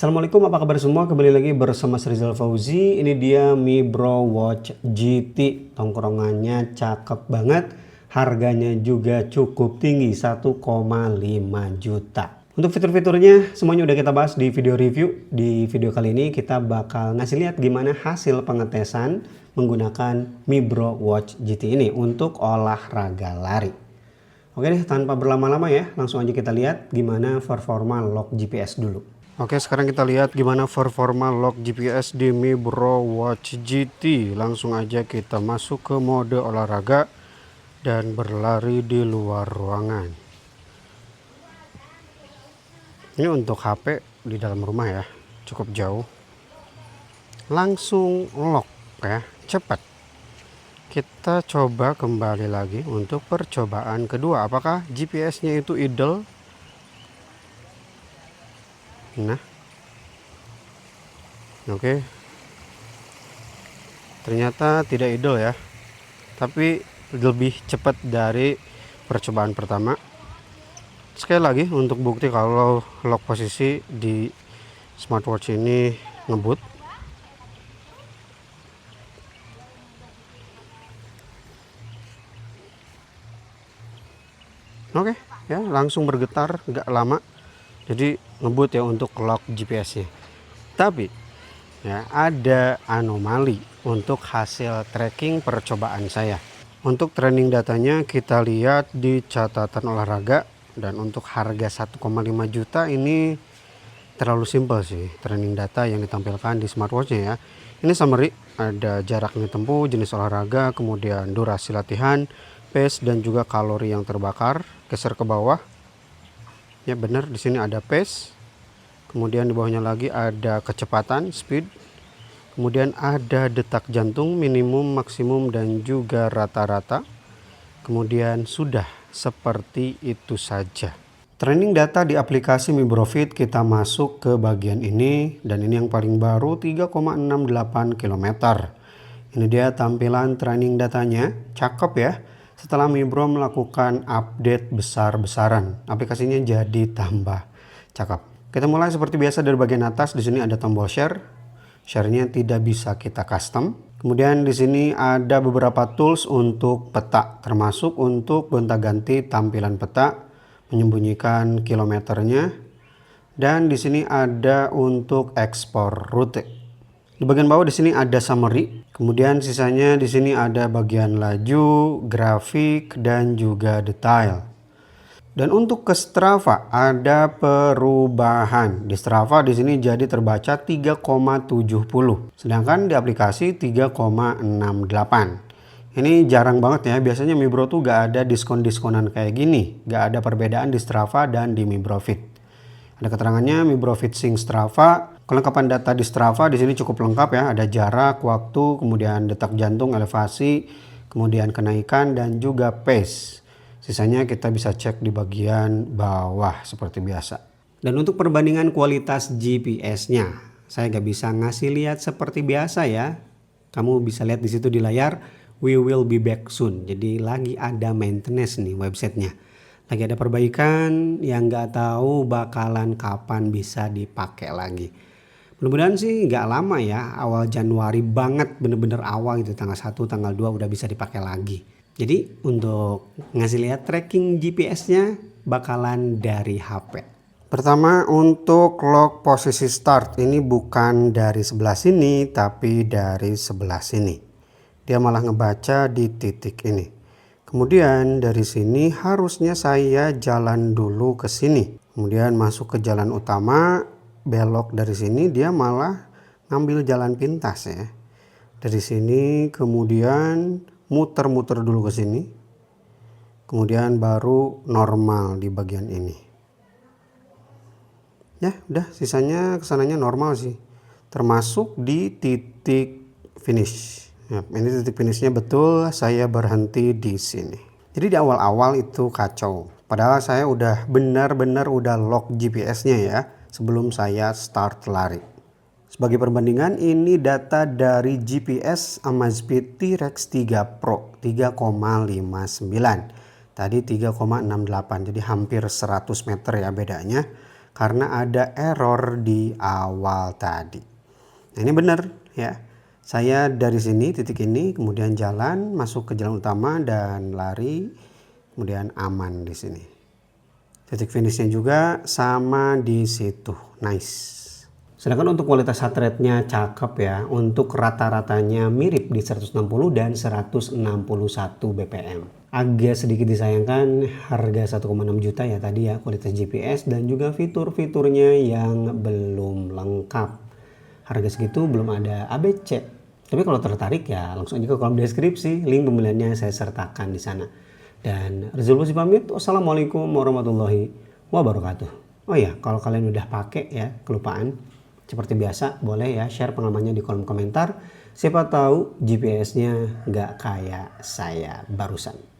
Assalamualaikum, apa kabar semua? Kembali lagi bersama Rizal Fauzi. Ini dia Mi Bro Watch GT. Tongkrongannya cakep banget. Harganya juga cukup tinggi, 1,5 juta. Untuk fitur-fiturnya semuanya udah kita bahas di video review. Di video kali ini kita bakal ngasih lihat gimana hasil pengetesan menggunakan Mi Bro Watch GT ini untuk olahraga lari. Oke deh, tanpa berlama-lama ya, langsung aja kita lihat gimana performa lock GPS dulu. Oke, sekarang kita lihat gimana performa lock GPS di Mi Bro Watch GT. Langsung aja kita masuk ke mode olahraga dan berlari di luar ruangan. Ini untuk HP di dalam rumah ya, cukup jauh. Langsung lock ya, cepat. Kita coba kembali lagi untuk percobaan kedua. Apakah GPS-nya itu idle? Nah, oke, ternyata tidak idle ya, tapi lebih cepat dari percobaan pertama. Sekali lagi untuk bukti kalau lock posisi di smartwatch ini ngebut. Oke ya, langsung bergetar, nggak lama. Jadi ngebut ya untuk lock GPS-nya. Tapi ya, ada anomali untuk hasil tracking percobaan saya. Untuk training datanya kita lihat di catatan olahraga, dan untuk harga 1,5 juta ini terlalu simpel sih training data yang ditampilkan di smartwatchnya ya. Ini summary, ada jarak yang ditempuh, jenis olahraga, kemudian durasi latihan, pace, dan juga kalori yang terbakar. Geser ke bawah. Ya benar, di sini ada pace. Kemudian di bawahnya lagi ada kecepatan, speed. Kemudian ada detak jantung, minimum, maksimum, dan juga rata-rata. Kemudian sudah seperti itu saja. Training data di aplikasi Mi Bro Fit, kita masuk ke bagian ini. Dan ini yang paling baru, 3,68 km. Ini dia tampilan training datanya, cakep ya. Setelah Mi Bro melakukan update besar-besaran, aplikasinya jadi tambah cakep. Kita mulai seperti biasa dari bagian atas. Di sini ada tombol share. Share-nya tidak bisa kita custom. Kemudian di sini ada beberapa tools untuk peta, termasuk untuk gonta-ganti tampilan peta, menyembunyikan kilometernya, dan di sini ada untuk ekspor rute. Di bagian bawah di sini ada summary. Kemudian sisanya di sini ada bagian laju, grafik, dan juga detail. Dan untuk ke Strava ada perubahan. Di Strava di sini jadi terbaca 3,70. Sedangkan di aplikasi 3,68. Ini jarang banget ya. Biasanya Mi Bro tuh gak ada diskon-diskonan kayak gini. Gak ada perbedaan di Strava dan di Mi Bro Fit. Ada keterangannya Mi Bro Fit Sync Strava. Kelengkapan data di Strava di sini cukup lengkap ya. Ada jarak, waktu, kemudian detak jantung, elevasi, kemudian kenaikan, dan juga pace. Sisanya kita bisa cek di bagian bawah seperti biasa. Dan untuk perbandingan kualitas GPS-nya, saya nggak bisa ngasih lihat seperti biasa ya. Kamu bisa lihat di situ di layar, we will be back soon. Jadi lagi ada maintenance nih websitenya. Lagi ada perbaikan yang nggak tahu bakalan kapan bisa dipakai lagi. Mudah-mudahan sih nggak lama ya, awal Januari banget, bener-bener awal gitu, tanggal 1, tanggal 2 udah bisa dipakai lagi. Jadi untuk ngasih lihat tracking GPS-nya bakalan dari HP. Pertama untuk lock posisi start, ini bukan dari sebelah sini tapi dari sebelah sini. Dia malah ngebaca di titik ini. Kemudian dari sini harusnya saya jalan dulu ke sini. Kemudian masuk ke jalan utama, belok dari sini, dia malah ngambil jalan pintas ya. Dari sini kemudian muter-muter dulu ke sini. Kemudian baru normal di bagian ini. Ya, udah sisanya kesananya normal sih. Termasuk di titik finish. Ya, ini titik finishnya betul, saya berhenti di sini. Jadi di awal-awal itu kacau. Padahal saya udah benar-benar udah lock GPS-nya ya sebelum saya start lari. Sebagai perbandingan, ini data dari GPS Amazfit T-Rex 3 Pro 3,59. Tadi 3,68, jadi hampir 100 meter ya bedanya. karena ada error di awal tadi. Nah, ini benar ya. Saya dari sini titik ini kemudian jalan masuk ke jalan utama dan lari, kemudian aman di sini. Titik finishnya juga sama di situ. Nice. Sedangkan untuk kualitas heart rate-nya cakep ya. Untuk rata-ratanya mirip di 160 dan 161 bpm. Agak sedikit disayangkan harga 1,6 juta ya tadi ya, kualitas GPS dan juga fitur-fiturnya yang belum lengkap. Harga segitu belum ada ABC. Tapi kalau tertarik ya langsung aja ke kolom deskripsi, link pembeliannya saya sertakan di sana. Dan resolusi pamit, wassalamualaikum warahmatullahi wabarakatuh. Oh ya, kalau kalian udah pakai ya, kelupaan, seperti biasa boleh ya share pengalamannya di kolom komentar. Siapa tahu GPS-nya nggak kayak saya barusan.